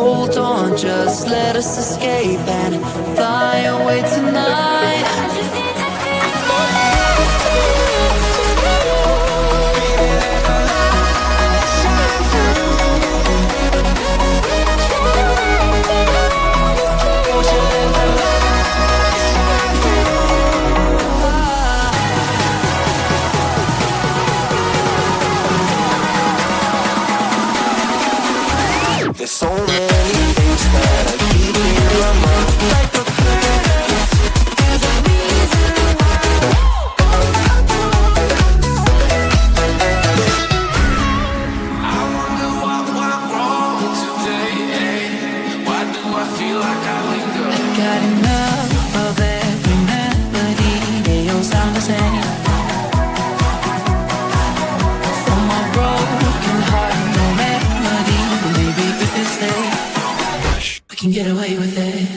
hold on, just let us escape and fly away tonight. There's so many things that I keep in my mind, like the I wonder what went wrong today. Why do I feel like I linger? Got enough of every melody, they all sound the same. For my broken heart, no remedy. Maybe we can stay, we can get away with it.